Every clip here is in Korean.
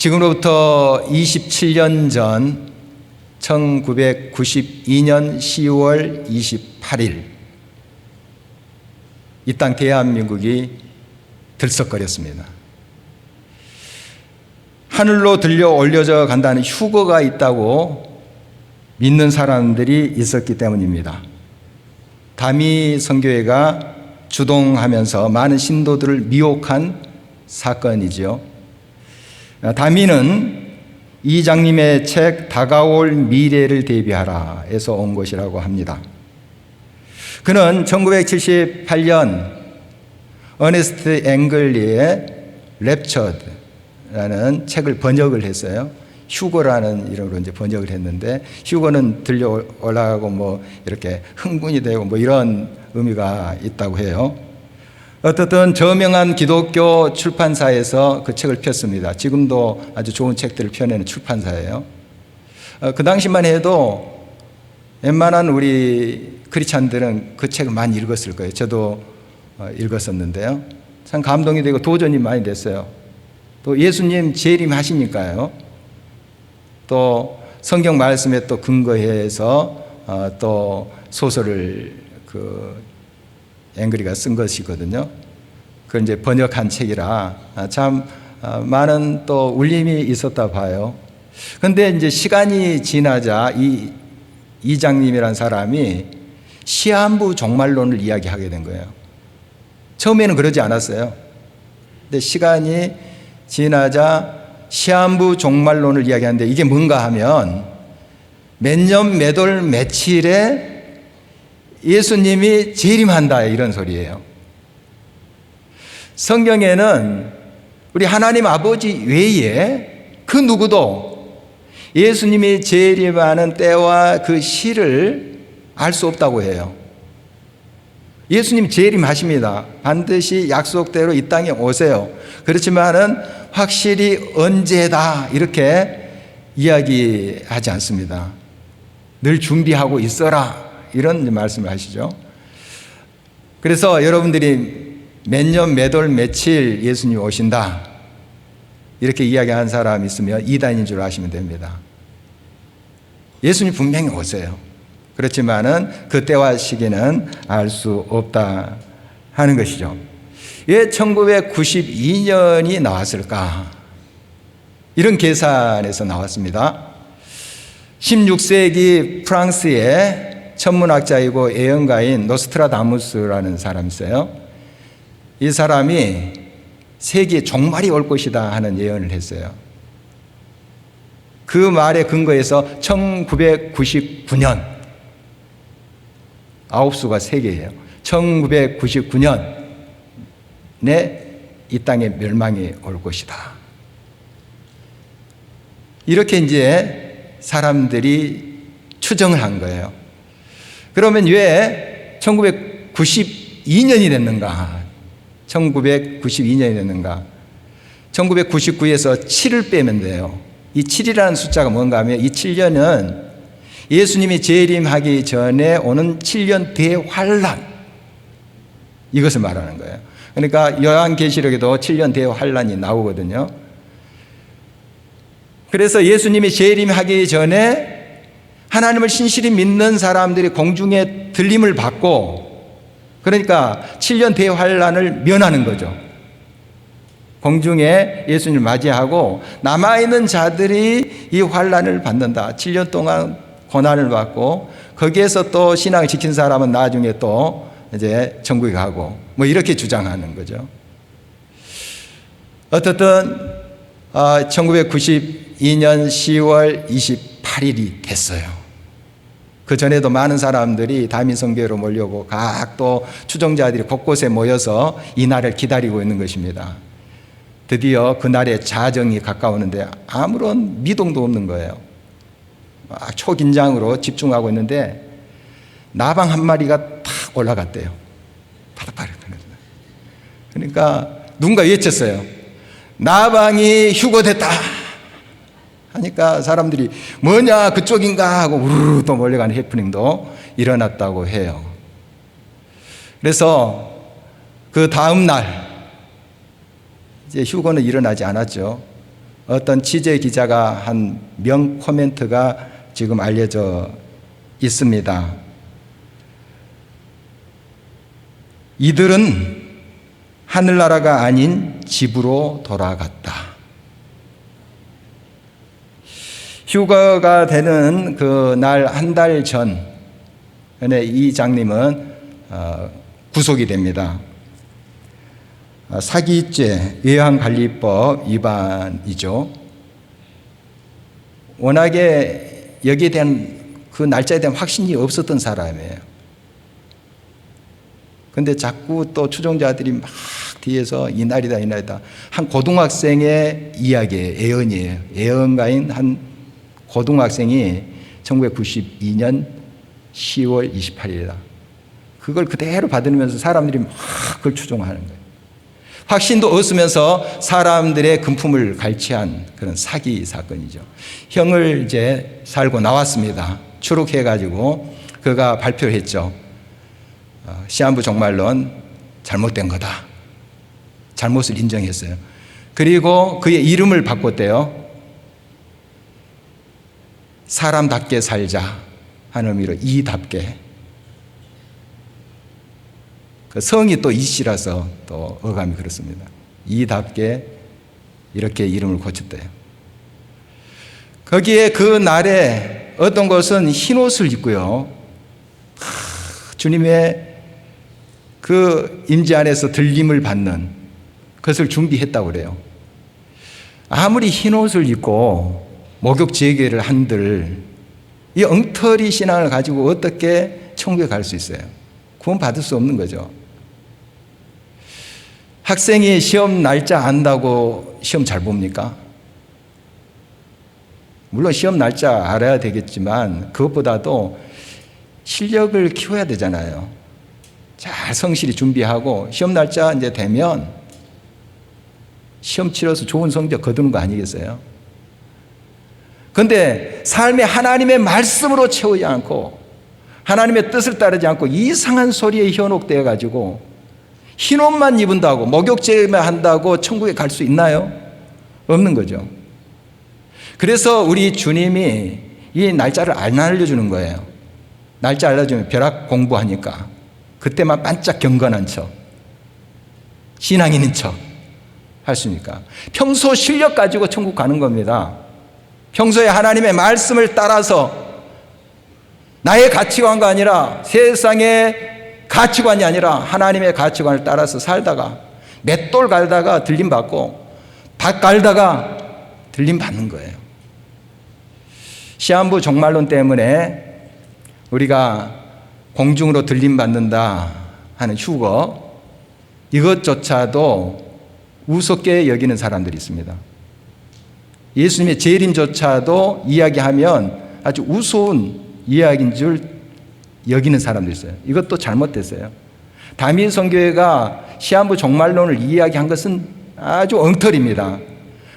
지금으로부터 27년 전 1992년 10월 28일 이 땅 대한민국이 들썩거렸습니다. 하늘로 들려 올려져 간다는 휴거가 있다고 믿는 사람들이 있었기 때문입니다. 다미 선교회가 주동하면서 많은 신도들을 미혹한 사건이죠. 다미는 이장님의 책 다가올 미래를 대비하라 에서 온 것이라고 합니다. 그는 1978년 어네스트 앵글리의 랩처드라는 책을 번역을 했어요. 휴거라는 이름으로 이제 번역을 했는데, 휴거는 들려 올라가고 뭐 이렇게 흥분이 되고 뭐 이런 의미가 있다고 해요. 어떻든 저명한 기독교 출판사에서 그 책을 폈습니다. 지금도 아주 좋은 책들을 펴내는 출판사예요. 그 당시만 해도 웬만한 우리 크리스찬들은 그 책을 많이 읽었을 거예요. 저도 읽었었는데요. 참 감동이 되고 도전이 많이 됐어요. 또 예수님 재림하시니까요. 또 성경 말씀에 또 근거해서 또 소설을 앵글리가 쓴 것이거든요. 그걸 이제 번역한 책이라 참 많은 또 울림이 있었다 봐요. 그런데 이제 시간이 지나자 이 이장님이란 사람이 시한부 종말론을 이야기하게 된 거예요. 처음에는 그러지 않았어요. 근데 시간이 지나자 시한부 종말론을 이야기하는데, 이게 뭔가 하면 몇 년 몇 월 며칠에 예수님이 재림한다 이런 소리예요. 성경에는 우리 하나님 아버지 외에 그 누구도 예수님이 재림하는 때와 그 시를 알 수 없다고 해요. 예수님 재림하십니다. 반드시 약속대로 이 땅에 오세요. 그렇지만은 확실히 언제다 이렇게 이야기하지 않습니다. 늘 준비하고 있어라 이런 말씀을 하시죠. 그래서 여러분들이 몇 년 몇 월 며칠 예수님 오신다 이렇게 이야기하는 사람이 있으면 이단인 줄 아시면 됩니다. 예수님 분명히 오세요. 그렇지만은 그때와 시기는 알 수 없다 하는 것이죠. 왜 1992년이 나왔을까? 이런 계산에서 나왔습니다. 16세기 프랑스의 천문학자이고 예언가인 노스트라다무스라는 사람이 있어요. 이 사람이 세계에 종말이 올 것이다 하는 예언을 했어요. 그 말에 근거해서 1999년, 9수가 3개예요. 1999년에 이 땅에 멸망이 올 것이다. 이렇게 이제 사람들이 추정을 한 거예요. 그러면 왜 1992년이 됐는가? 1992년이 됐는가? 1999에서 7을 빼면 돼요. 이 7이라는 숫자가 뭔가 하면 이 7년은 예수님이 재림하기 전에 오는 7년 대환란, 이것을 말하는 거예요. 그러니까 요한계시록에도 7년 대환란이 나오거든요. 그래서 예수님이 재림하기 전에 하나님을 신실히 믿는 사람들이 공중에 들림을 받고, 그러니까 7년 대환란을 면하는 거죠. 공중에 예수님을 맞이하고 남아있는 자들이 이 환란을 받는다. 7년 동안 고난을 받고, 거기에서 또 신앙을 지킨 사람은 나중에 또 이제 천국에 가고 뭐 이렇게 주장하는 거죠. 어떻든 1992년 10월 28일이 됐어요. 그 전에도 많은 사람들이 다민선교회로 몰려오고 각 또 추종자들이 곳곳에 모여서 이 날을 기다리고 있는 것입니다. 드디어 그 날의 자정이 가까우는데 아무런 미동도 없는 거예요. 막 초긴장으로 집중하고 있는데 나방 한 마리가 탁 올라갔대요. 바닥바닥. 그러니까 누군가 외쳤어요. 나방이 휴거됐다 하니까 사람들이 뭐냐 그쪽인가 하고 우르르 또 몰려가는 해프닝도 일어났다고 해요. 그래서 그 다음 날 이제 휴거는 일어나지 않았죠. 어떤 취재 기자가 한 명 코멘트가 지금 알려져 있습니다. 이들은 하늘나라가 아닌 집으로 돌아갔다. 휴가가 되는 그 날 한 달 전에 이 장님은 구속이 됩니다. 사기죄, 외환관리법 위반이죠. 워낙에 여기에 대한 그 날짜에 대한 확신이 없었던 사람이에요. 근데 자꾸 또 추종자들이 막 뒤에서 이날이다 이날이다. 한 고등학생의 이야기예요. 애언이에요. 애언가인 한 고등학생이 1992년 10월 28일이다. 그걸 그대로 받으면서 사람들이 막 그걸 추종하는 거예요. 확신도 없으면서 사람들의 금품을 갈취한 그런 사기 사건이죠. 형을 이제 살고 나왔습니다. 추록해가지고 그가 발표를 했죠. 시한부 종말론 잘못된 거다. 잘못을 인정했어요. 그리고 그의 이름을 바꿨대요. 사람답게 살자 하는 의미로 이답게. 그 성이 또 이씨라서 또 어감이 그렇습니다. 이답게 이렇게 이름을 고쳤대요. 거기에 그 날에 어떤 것은 흰 옷을 입고요. 주님의 그 임재 안에서 들림을 받는 그것을 준비했다고 그래요. 아무리 흰 옷을 입고 목욕 재개를 한들 이 엉터리 신앙을 가지고 어떻게 천국에 갈 수 있어요? 구원 받을 수 없는 거죠. 학생이 시험 날짜 안다고 시험 잘 봅니까? 물론 시험 날짜 알아야 되겠지만 그것보다도 실력을 키워야 되잖아요. 잘 성실히 준비하고 시험 날짜 이제 되면 시험 치러서 좋은 성적 거두는 거 아니겠어요? 그런데 삶에 하나님의 말씀으로 채우지 않고 하나님의 뜻을 따르지 않고 이상한 소리에 현혹되어 가지고 흰옷만 입은다고 목욕제만 한다고 천국에 갈 수 있나요? 없는 거죠. 그래서 우리 주님이 이 날짜를 안 알려주는 거예요. 날짜 알려주면 벼락 공부하니까 그때만 반짝 경건한 척 신앙인인 척 할 수 있으니까 평소 실력 가지고 천국 가는 겁니다. 평소에 하나님의 말씀을 따라서 나의 가치관가 아니라 세상의 가치관이 아니라 하나님의 가치관을 따라서 살다가 맷돌 갈다가 들림 받고 밭 갈다가 들림 받는 거예요. 시한부 종말론 때문에 우리가 공중으로 들림 받는다 하는 휴거 이것조차도 우습게 여기는 사람들이 있습니다. 예수님의 재림조차도 이야기하면 아주 우스운 이야기인 줄 여기는 사람들이 있어요. 이것도 잘못됐어요. 다민 선교회가 시한부 종말론을 이야기한 것은 아주 엉터리입니다.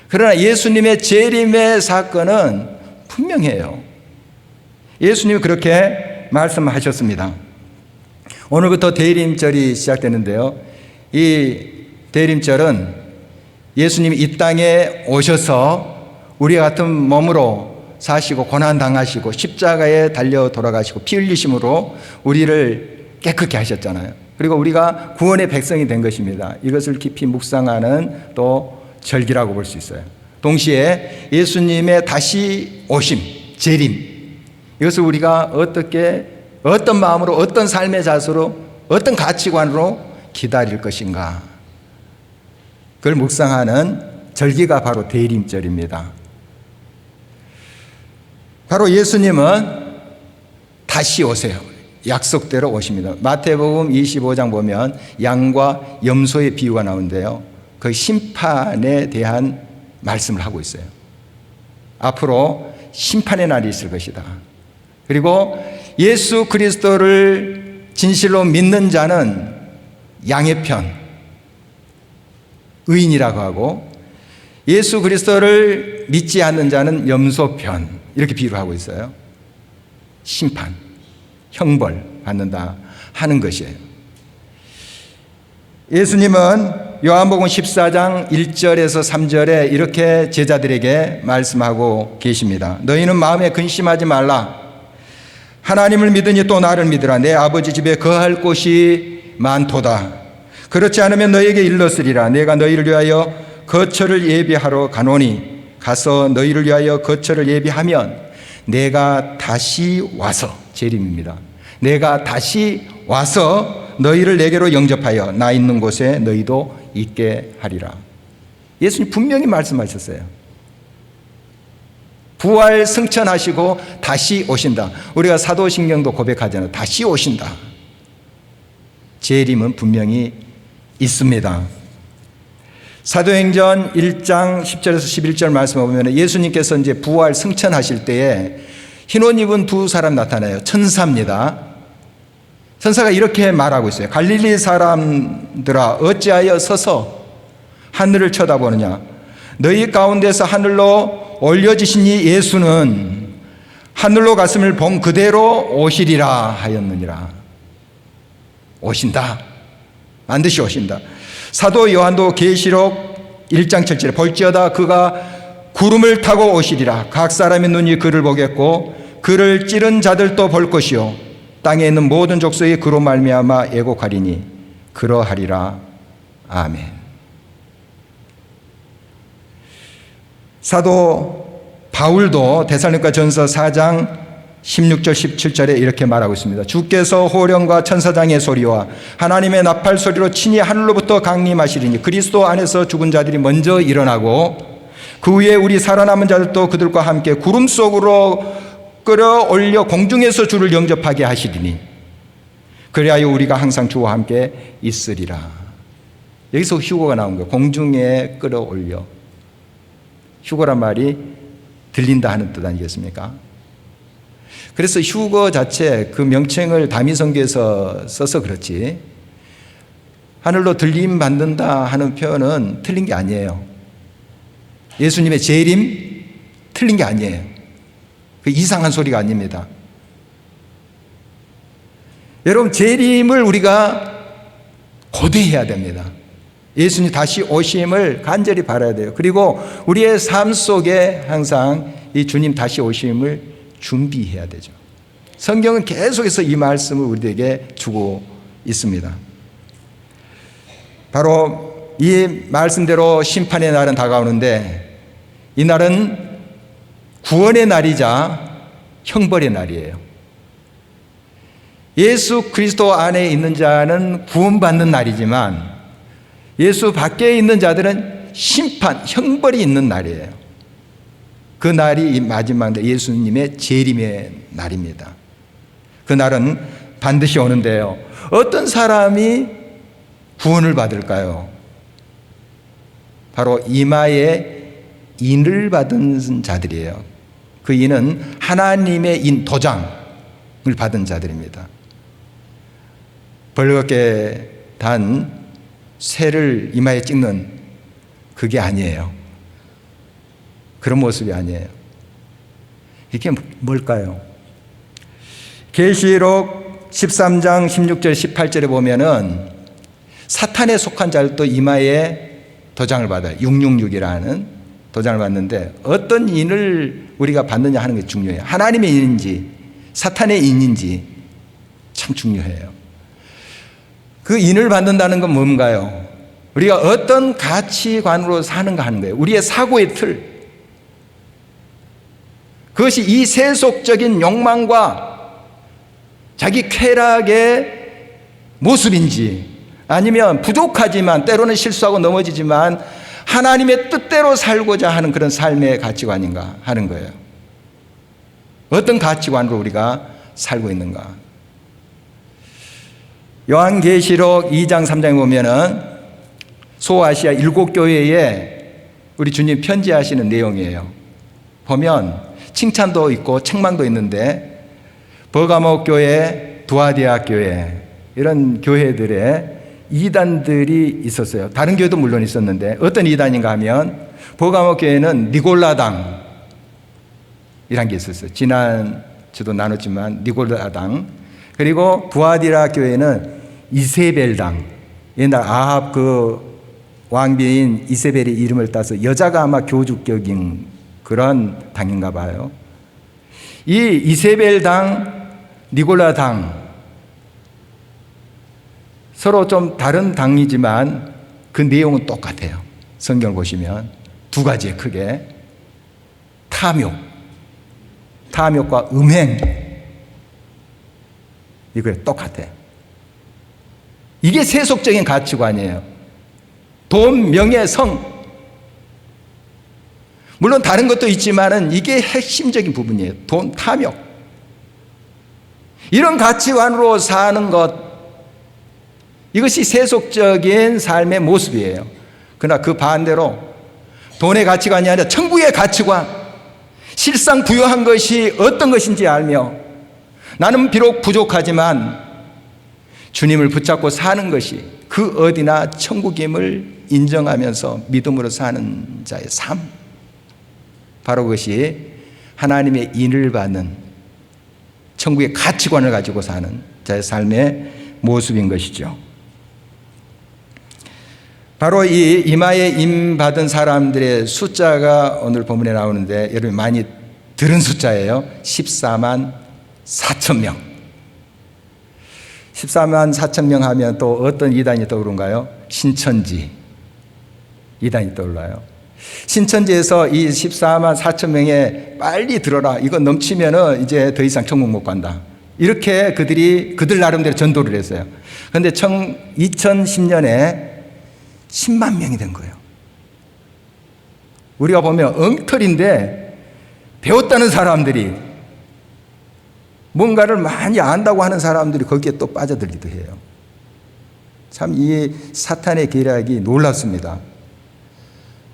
그러나 예수님의 재림의 사건은 분명해요. 예수님이 그렇게 말씀하셨습니다. 오늘부터 대림절이 시작되는데요. 이 대림절은 예수님이 이 땅에 오셔서 우리 같은 몸으로 사시고 고난당하시고 십자가에 달려 돌아가시고 피 흘리심으로 우리를 깨끗게 하셨잖아요. 그리고 우리가 구원의 백성이 된 것입니다. 이것을 깊이 묵상하는 또 절기라고 볼 수 있어요. 동시에 예수님의 다시 오심, 재림 이것을 우리가 어떻게 어떤 마음으로 어떤 삶의 자세로 어떤 가치관으로 기다릴 것인가 그걸 묵상하는 절기가 바로 대림절입니다. 바로 예수님은 다시 오세요. 약속대로 오십니다. 마태복음 25장 보면 양과 염소의 비유가 나오는데요. 그 심판에 대한 말씀을 하고 있어요. 앞으로 심판의 날이 있을 것이다. 그리고 예수 그리스도를 진실로 믿는 자는 양의 편, 의인이라고 하고 예수 그리스도를 믿지 않는 자는 염소 편 이렇게 비유를 하고 있어요. 심판, 형벌 받는다 하는 것이에요. 예수님은 요한복음 14장 1절에서 3절에 이렇게 제자들에게 말씀하고 계십니다. 너희는 마음에 근심하지 말라. 하나님을 믿으니 또 나를 믿으라. 내 아버지 집에 거할 곳이 많도다. 그렇지 않으면 너희에게 일렀으리라. 내가 너희를 위하여 거처를 예비하러 가노니 가서 너희를 위하여 거처를 예비하면 내가 다시 와서, 재림입니다. 내가 다시 와서 너희를 내게로 영접하여 나 있는 곳에 너희도 있게 하리라. 예수님 분명히 말씀하셨어요. 부활 승천하시고 다시 오신다. 우리가 사도신경도 고백하잖아요. 다시 오신다. 재림은 분명히 있습니다. 사도행전 1장 10절에서 11절 말씀을 보면 예수님께서 이제 부활 승천하실 때에 흰옷 입은 두 사람 나타나요. 천사입니다. 천사가 이렇게 말하고 있어요. 갈릴리 사람들아 어찌하여 서서 하늘을 쳐다보느냐. 너희 가운데서 하늘로 올려지신 이 예수는 하늘로 갔음을 본 그대로 오시리라 하였느니라. 오신다. 반드시 오신다. 사도 요한도 계시록 1장 7절에 볼지어다 그가 구름을 타고 오시리라. 각 사람의 눈이 그를 보겠고 그를 찌른 자들도 볼 것이요 땅에 있는 모든 족속이 그로 말미암아 애곡하리니 그러하리라. 아멘. 사도 바울도 데살로니가 전서 4장 16절 17절에 이렇게 말하고 있습니다. 주께서 호령과 천사장의 소리와 하나님의 나팔 소리로 친히 하늘로부터 강림하시리니 그리스도 안에서 죽은 자들이 먼저 일어나고 그 후에 우리 살아남은 자들도 그들과 함께 구름 속으로 끌어올려 공중에서 주를 영접하게 하시리니 그리하여 우리가 항상 주와 함께 있으리라. 여기서 휴거가 나온 거예요. 공중에 끌어올려. 휴거란 말이 들린다 하는 뜻 아니겠습니까? 그래서 휴거 자체 그 명칭을 다미성교에서 써서 그렇지 하늘로 들림 받는다 하는 표현은 틀린 게 아니에요. 예수님의 재림 틀린 게 아니에요. 그 이상한 소리가 아닙니다. 여러분 재림을 우리가 고대해야 됩니다. 예수님 다시 오심을 간절히 바라야 돼요. 그리고 우리의 삶 속에 항상 이 주님 다시 오심을 준비해야 되죠. 성경은 계속해서 이 말씀을 우리에게 주고 있습니다. 바로 이 말씀대로 심판의 날은 다가오는데 이 날은 구원의 날이자 형벌의 날이에요. 예수 그리스도 안에 있는 자는 구원받는 날이지만 예수 밖에 있는 자들은 심판, 형벌이 있는 날이에요. 그 날이 이 마지막 날 예수님의 재림의 날입니다. 그 날은 반드시 오는데요. 어떤 사람이 구원을 받을까요? 바로 이마에 인을 받은 자들이에요. 그 인은 하나님의 인, 도장을 받은 자들입니다. 벌겋게 단 쇠를 이마에 찍는 그게 아니에요. 그런 모습이 아니에요. 이게 뭘까요? 계시록 13장 16절 18절에 보면은 사탄에 속한 자들도 이마에 도장을 받아요. 666이라는 도장을 받는데 어떤 인을 우리가 받느냐 하는 게 중요해요. 하나님의 인인지 사탄의 인인지 참 중요해요. 그 인을 받는다는 건 뭔가요? 우리가 어떤 가치관으로 사는가 하는 거예요. 우리의 사고의 틀. 그것이 이 세속적인 욕망과 자기 쾌락의 모습인지 아니면 부족하지만 때로는 실수하고 넘어지지만 하나님의 뜻대로 살고자 하는 그런 삶의 가치관인가 하는 거예요. 어떤 가치관으로 우리가 살고 있는가. 요한계시록 2장 3장에 보면은 소아시아 7교회에 우리 주님 편지하시는 내용이에요. 보면 칭찬도 있고 책망도 있는데 버가모 교회, 두아디아 교회 이런 교회들의 이단들이 있었어요. 다른 교회도 물론 있었는데 어떤 이단인가 하면 버가모 교회는 니골라당 이란 게 있었어요. 지난 주도 나눴지만 니골라당. 그리고 두아디라 교회는 이세벨당. 옛날 아합 그 왕비인 이세벨의 이름을 따서 여자가 아마 교주격인 그런 당인가 봐요. 이 이세벨 당, 니골라 당 서로 좀 다른 당이지만 그 내용은 똑같아요. 성경을 보시면 두 가지에 크게 탐욕과 음행, 이거 똑같아요. 이게 세속적인 가치관이에요. 돈, 명예, 성. 물론 다른 것도 있지만은 이게 핵심적인 부분이에요. 돈, 탐욕. 이런 가치관으로 사는 것, 이것이 세속적인 삶의 모습이에요. 그러나 그 반대로 돈의 가치관이 아니라 천국의 가치관, 실상 부여한 것이 어떤 것인지 알며 나는 비록 부족하지만 주님을 붙잡고 사는 것이 그 어디나 천국임을 인정하면서 믿음으로 사는 자의 삶, 바로 그것이 하나님의 인을 받는 천국의 가치관을 가지고 사는 자의 삶의 모습인 것이죠. 바로 이 이마에 임 받은 사람들의 숫자가 오늘 본문에 나오는데 여러분 많이 들은 숫자예요. 14만 4천 명. 14만 4천 명 하면 또 어떤 이단이 떠오른가요? 신천지 이단이 떠올라요. 신천지에서 이 14만 4천 명에 빨리 들어라, 이거 넘치면은 이제 더 이상 천국 못 간다, 이렇게 그들 나름대로 전도를 했어요. 그런데 2010년에 10만 명이 된 거예요. 우리가 보면 엉터리인데 배웠다는 사람들이, 뭔가를 많이 안다고 하는 사람들이 거기에 또 빠져들기도 해요. 참 이 사탄의 계략이 놀랍습니다.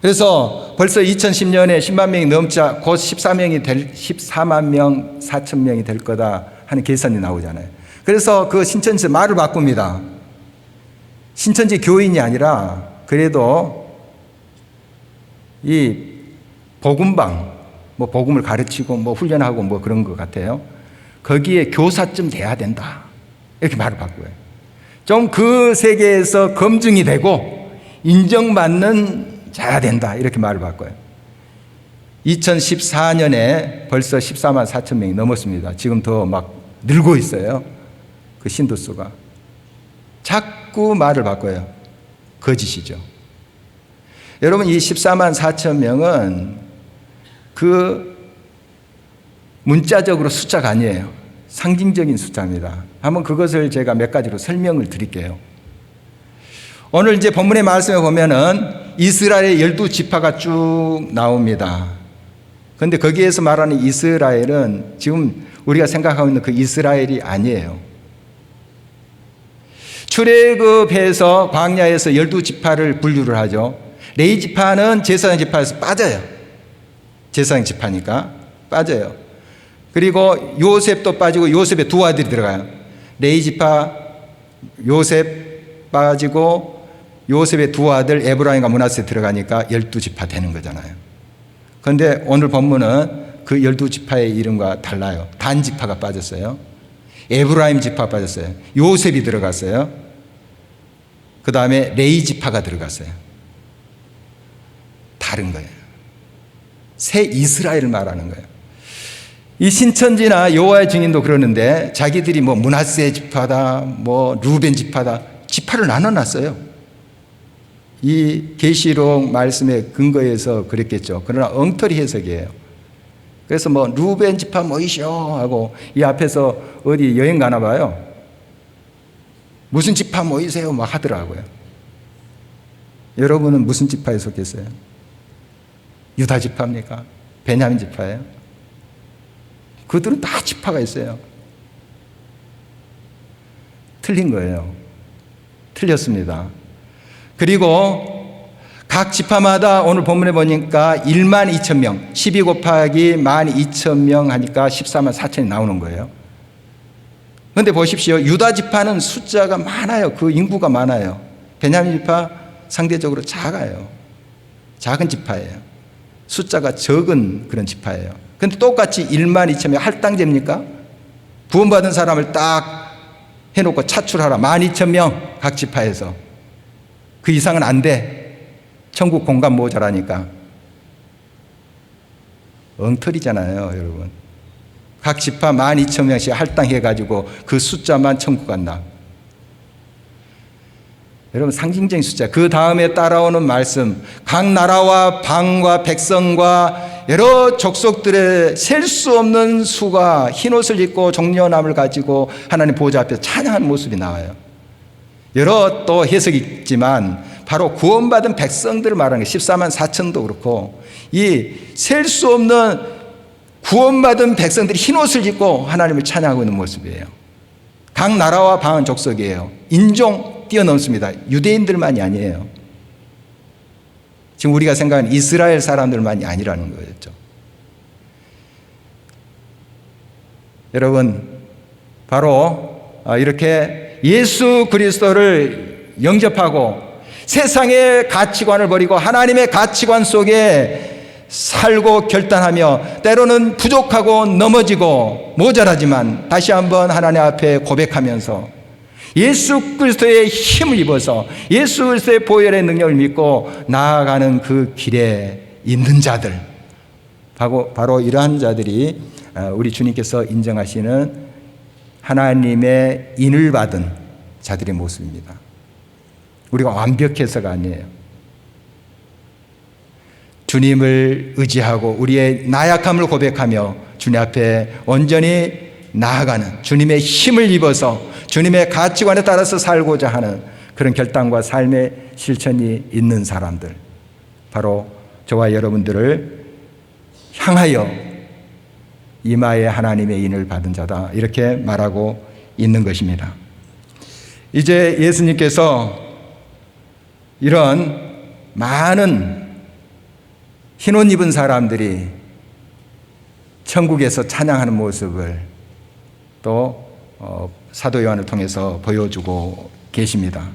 그래서 벌써 2010년에 10만 명이 넘자 곧 14만 명 4천 명이 될 거다 하는 계산이 나오잖아요. 그래서 그 신천지 말을 바꿉니다. 신천지 교인이 아니라 그래도 이 복음방, 뭐 복음을 가르치고 뭐 훈련하고 뭐 그런 것 같아요. 거기에 교사쯤 돼야 된다, 이렇게 말을 바꿔요. 좀 그 세계에서 검증이 되고 인정받는 자야 된다, 이렇게 말을 바꿔요. 2014년에 벌써 14만 4천 명이 넘었습니다. 지금 더 막 늘고 있어요, 그 신도수가. 자꾸 말을 바꿔요. 거짓이죠. 여러분, 이 14만 4천 명은 그 문자적으로 숫자가 아니에요. 상징적인 숫자입니다. 한번 그것을 제가 몇 가지로 설명을 드릴게요. 오늘 이제 본문의 말씀에 보면은 이스라엘의 12지파가 쭉 나옵니다. 그런데 거기에서 말하는 이스라엘은 지금 우리가 생각하고 있는 그 이스라엘이 아니에요. 출애굽해서 광야에서 12지파를 분류를 하죠. 레위지파는 제사장 지파에서 빠져요. 제사장 지파니까 빠져요. 그리고 요셉도 빠지고 요셉의 두 아들이 들어가요. 레위지파 요셉 빠지고 요셉의 두 아들 에브라임과 므낫세 들어가니까 12지파 되는 거잖아요. 그런데 오늘 본문은 그 12지파의 이름과 달라요. 단 지파가 빠졌어요. 에브라임 지파 빠졌어요. 요셉이 들어갔어요. 그 다음에 레위 지파가 들어갔어요. 다른 거예요. 새 이스라엘을 말하는 거예요. 이 신천지나 여호와의 증인도 그러는데 자기들이 뭐 므낫세 지파다, 뭐 루벤 지파다, 지파를 나눠놨어요. 이 계시록 말씀의 근거에서 그랬겠죠. 그러나 엉터리 해석이에요. 그래서 뭐 루벤 지파 모이시오 하고 이 앞에서 어디 여행 가나 봐요. 무슨 지파 모이세요 막 하더라고요. 여러분은 무슨 지파에 속했어요? 유다 지파입니까? 베냐민 지파예요? 그들은 다 지파가 있어요. 틀린 거예요. 틀렸습니다. 그리고 각 지파마다 오늘 본문에 보니까 1만 2천 명, 12 곱하기 1만 2천 명 하니까 14만 4천이 나오는 거예요. 그런데 보십시오. 유다 지파는 숫자가 많아요. 그 인구가 많아요. 베냐민 지파 상대적으로 작아요. 작은 지파예요. 숫자가 적은 그런 지파예요. 그런데 똑같이 1만 2천 명 할당제입니까? 구원받은 사람을 딱 해놓고 차출하라. 12,000명 각 지파에서. 그 이상은 안 돼. 천국 공간 모자라니까. 엉터리잖아요, 여러분. 각 지파 12,000명씩 할당해가지고 그 숫자만 천국 간다. 여러분, 상징적인 숫자. 그 다음에 따라오는 말씀, 각 나라와 방과 백성과 여러 족속들의 셀 수 없는 수가 흰옷을 입고 종려나무를 가지고 하나님 보좌 앞에서 찬양하는 모습이 나와요. 여러 또 해석이 있지만 바로 구원받은 백성들을 말하는 게 14만 4천도 그렇고, 이 셀 수 없는 구원받은 백성들이 흰옷을 입고 하나님을 찬양하고 있는 모습이에요. 각 나라와 방은 족속이에요. 인종 뛰어넘습니다. 유대인들만이 아니에요. 지금 우리가 생각하는 이스라엘 사람들만이 아니라는 거였죠. 여러분, 바로 이렇게 예수 그리스도를 영접하고 세상의 가치관을 버리고 하나님의 가치관 속에 살고 결단하며 때로는 부족하고 넘어지고 모자라지만 다시 한번 하나님 앞에 고백하면서 예수 그리스도의 힘을 입어서 예수 그리스도의 보혈의 능력을 믿고 나아가는 그 길에 있는 자들, 바로 이러한 자들이 우리 주님께서 인정하시는 하나님의 인을 받은 자들의 모습입니다. 우리가 완벽해서가 아니에요. 주님을 의지하고 우리의 나약함을 고백하며 주님 앞에 온전히 나아가는, 주님의 힘을 입어서 주님의 가치관에 따라서 살고자 하는 그런 결단과 삶의 실천이 있는 사람들, 바로 저와 여러분들을 향하여 이마에 하나님의 인을 받은 자다, 이렇게 말하고 있는 것입니다. 이제 예수님께서 이런 많은 흰옷 입은 사람들이 천국에서 찬양하는 모습을 또 사도 요한을 통해서 보여주고 계십니다.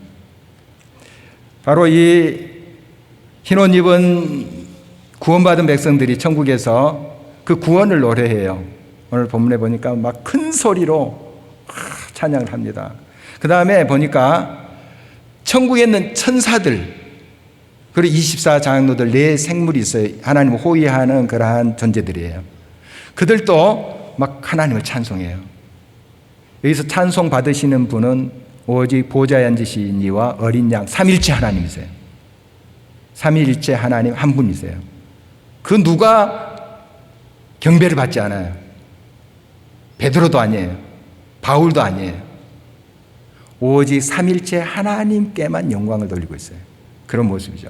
바로 이 흰옷 입은 구원받은 백성들이 천국에서 그 구원을 노래해요. 오늘 본문에 보니까 막 큰 소리로 찬양을 합니다. 그 다음에 보니까 천국에 있는 천사들, 그리고 24장로들 네 생물이 있어요. 하나님을 호위하는 그러한 존재들이에요. 그들도 막 하나님을 찬송해요. 여기서 찬송 받으시는 분은 오직 보좌에 앉으신 이와 어린 양 삼일체 하나님이세요. 삼위일체 하나님 한 분이세요. 그 누가 경배를 받지 않아요. 베드로도 아니에요. 바울도 아니에요. 오직 삼일체 하나님께만 영광을 돌리고 있어요. 그런 모습이죠.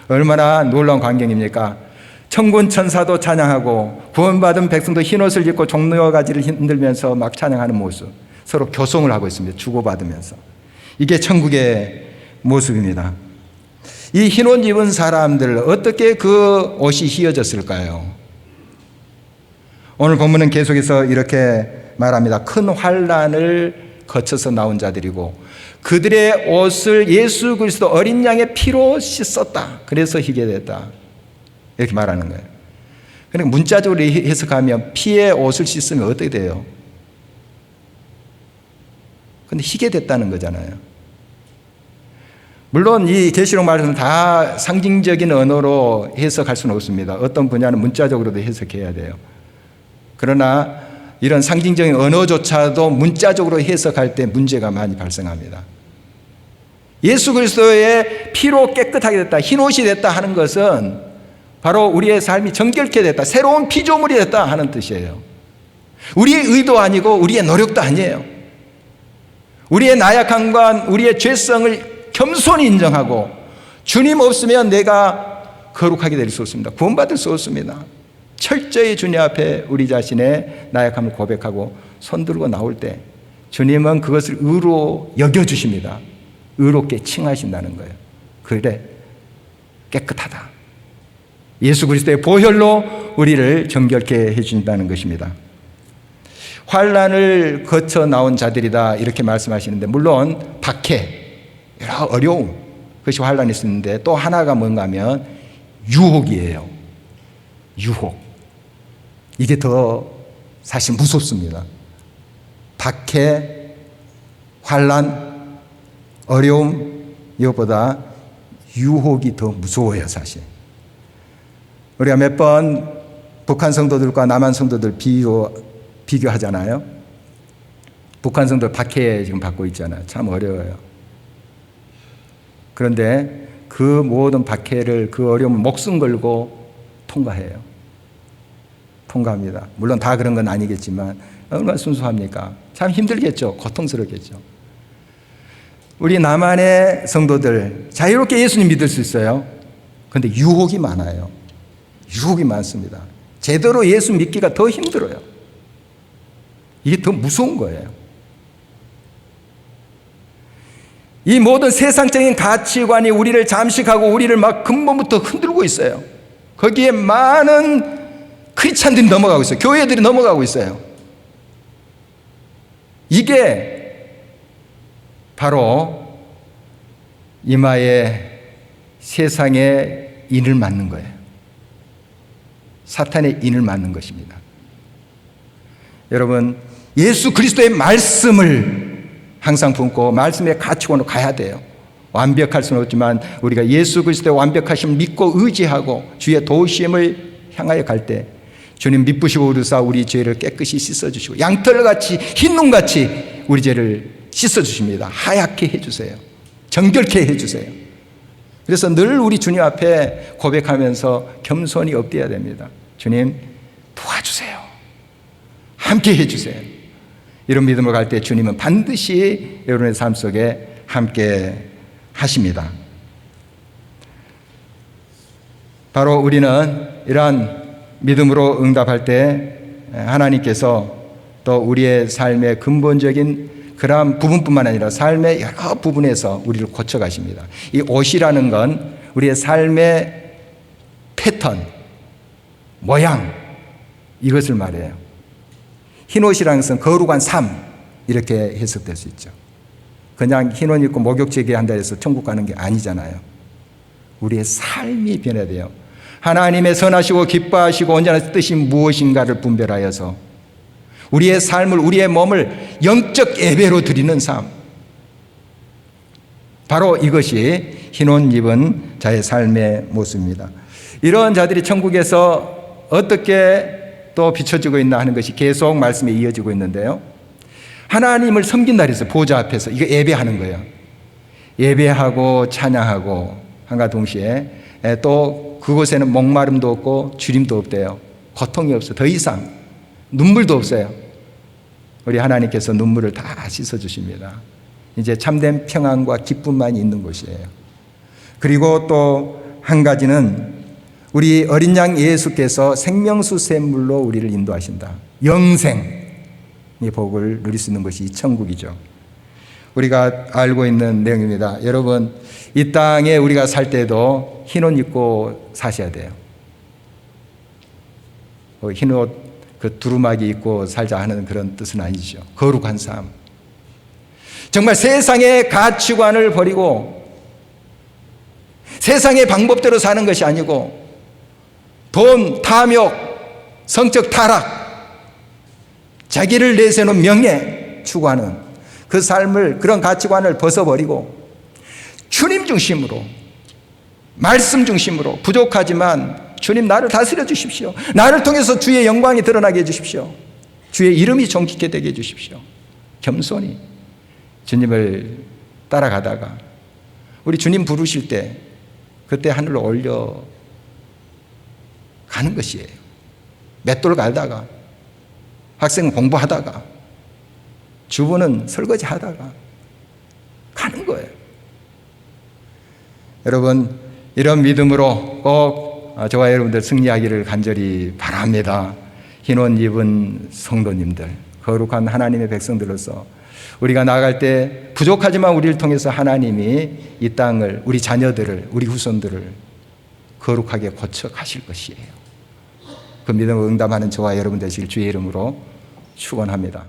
얼마나 놀라운 광경입니까? 천군 천사도 찬양하고 구원받은 백성도 흰옷을 입고 종려가지를 흔들면서 막 찬양하는 모습, 서로 교송을 하고 있습니다. 주고받으면서. 이게 천국의 모습입니다. 이 흰옷 입은 사람들, 어떻게 그 옷이 휘어졌을까요? 오늘 본문은 계속해서 이렇게 말합니다. 큰 환난을 거쳐서 나온 자들이고 그들의 옷을 예수 그리스도 어린 양의 피로 씻었다. 그래서 희게 됐다. 이렇게 말하는 거예요. 그러니까 문자적으로 해석하면 피의 옷을 씻으면 어떻게 돼요? 근데 희게 됐다는 거잖아요. 물론 이 계시록 말씀은 다 상징적인 언어로 해석할 수는 없습니다. 어떤 분야는 문자적으로도 해석해야 돼요. 그러나 이런 상징적인 언어조차도 문자적으로 해석할 때 문제가 많이 발생합니다. 예수 그리스도의 피로 깨끗하게 됐다, 흰옷이 됐다 하는 것은 바로 우리의 삶이 정결케 됐다, 새로운 피조물이 됐다 하는 뜻이에요. 우리의 의도 아니고 우리의 노력도 아니에요. 우리의 나약함과 우리의 죄성을 겸손히 인정하고 주님 없으면 내가 거룩하게 될 수 없습니다. 구원받을 수 없습니다. 철저히 주님 앞에 우리 자신의 나약함을 고백하고 손들고 나올 때 주님은 그것을 의로 여겨주십니다. 의롭게 칭하신다는 거예요. 그래, 깨끗하다. 예수 그리스도의 보혈로 우리를 정결케 해준다는 것입니다. 환난을 거쳐 나온 자들이다 이렇게 말씀하시는데, 물론 박해, 여러 어려움, 그것이 환난이 있었는데 또 하나가 뭔가 하면 유혹이에요. 유혹. 이게 더 사실 무섭습니다. 박해, 환난, 어려움, 이것보다 유혹이 더 무서워요, 사실. 우리가 몇 번 북한 성도들과 남한 성도들 비교하잖아요. 북한 성도 박해 지금 받고 있잖아요. 참 어려워요. 그런데 그 모든 박해를, 그 어려움을 목숨 걸고 통과해요. 통과합니다. 물론 다 그런 건 아니겠지만 얼마나 순수합니까? 참 힘들겠죠. 고통스럽겠죠. 우리 남한의 성도들 자유롭게 예수님 믿을 수 있어요. 그런데 유혹이 많아요. 유혹이 많습니다. 제대로 예수 믿기가 더 힘들어요. 이게 더 무서운 거예요. 이 모든 세상적인 가치관이 우리를 잠식하고 우리를 막 근본부터 흔들고 있어요. 거기에 많은 크리스찬들이 넘어가고 있어요. 교회들이 넘어가고 있어요. 이게 바로 이마에 세상의 인을 맞는 거예요. 사탄의 인을 맞는 것입니다. 여러분, 예수 그리스도의 말씀을 항상 품고 말씀의 가치관으로 가야 돼요. 완벽할 수는 없지만 우리가 예수 그리스도의 완벽하심을 믿고 의지하고 주의 도우심을 향하여 갈 때 주님 미쁘시고 오르사 우리 죄를 깨끗이 씻어주시고 양털같이 흰 눈같이 우리 죄를 씻어주십니다. 하얗게 해주세요. 정결케 해주세요. 그래서 늘 우리 주님 앞에 고백하면서 겸손히 엎드려야 됩니다. 주님 도와주세요. 함께 해주세요. 이런 믿음으로 갈 때 주님은 반드시 여러분의 삶 속에 함께 하십니다. 바로 우리는 이러한 믿음으로 응답할 때 하나님께서 또 우리의 삶의 근본적인 그러한 부분뿐만 아니라 삶의 여러 부분에서 우리를 고쳐가십니다. 이 옷이라는 건 우리의 삶의 패턴, 모양, 이것을 말해요. 흰 옷이라는 것은 거룩한 삶, 이렇게 해석될 수 있죠. 그냥 흰 옷 입고 목욕 제기한다 해서 천국 가는 게 아니잖아요. 우리의 삶이 변해야 돼요. 하나님의 선하시고 기뻐하시고 온전한 뜻이 무엇인가를 분별하여서 우리의 삶을, 우리의 몸을 영적 예배로 드리는 삶, 바로 이것이 흰 옷 입은 자의 삶의 모습입니다. 이런 자들이 천국에서 어떻게 또 비춰지고 있나 하는 것이 계속 말씀에 이어지고 있는데요. 하나님을 섬긴다 그래서 보좌 앞에서 이거 예배하는 거예요. 예배하고 찬양하고 한가 동시에 또 그곳에는 목마름도 없고 주림도 없대요. 고통이 없어. 더 이상 눈물도 없어요. 우리 하나님께서 눈물을 다 씻어주십니다. 이제 참된 평안과 기쁨만 있는 곳이에요. 그리고 또 한 가지는 우리 어린 양 예수께서 생명수 샘물로 우리를 인도하신다. 영생의 복을 누릴 수 있는 것이 천국이죠. 우리가 알고 있는 내용입니다. 여러분, 이 땅에 우리가 살 때도 흰옷 입고 사셔야 돼요. 흰옷 그 두루마기 입고 살자 하는 그런 뜻은 아니죠. 거룩한 삶. 정말 세상의 가치관을 버리고 세상의 방법대로 사는 것이 아니고 돈, 탐욕, 성적 타락, 자기를 내세우는 명예 추구하는 그 삶을, 그런 가치관을 벗어버리고 주님 중심으로, 말씀 중심으로, 부족하지만 주님 나를 다스려 주십시오. 나를 통해서 주의 영광이 드러나게 해 주십시오. 주의 이름이 존귀케 되게 해 주십시오. 겸손히 주님을 따라가다가 우리 주님 부르실 때 그때 하늘로 올려 가는 것이에요. 맷돌 갈다가, 학생 공부하다가, 주부는 설거지 하다가 가는 거예요. 여러분, 이런 믿음으로 꼭 저와 여러분들 승리하기를 간절히 바랍니다. 흰옷 입은 성도님들, 거룩한 하나님의 백성들로서 우리가 나아갈 때 부족하지만 우리를 통해서 하나님이 이 땅을, 우리 자녀들을, 우리 후손들을 거룩하게 고쳐 가실 것이에요. 그 믿음을 응답하는 저와 여러분 되시길 주의 이름으로 축원합니다.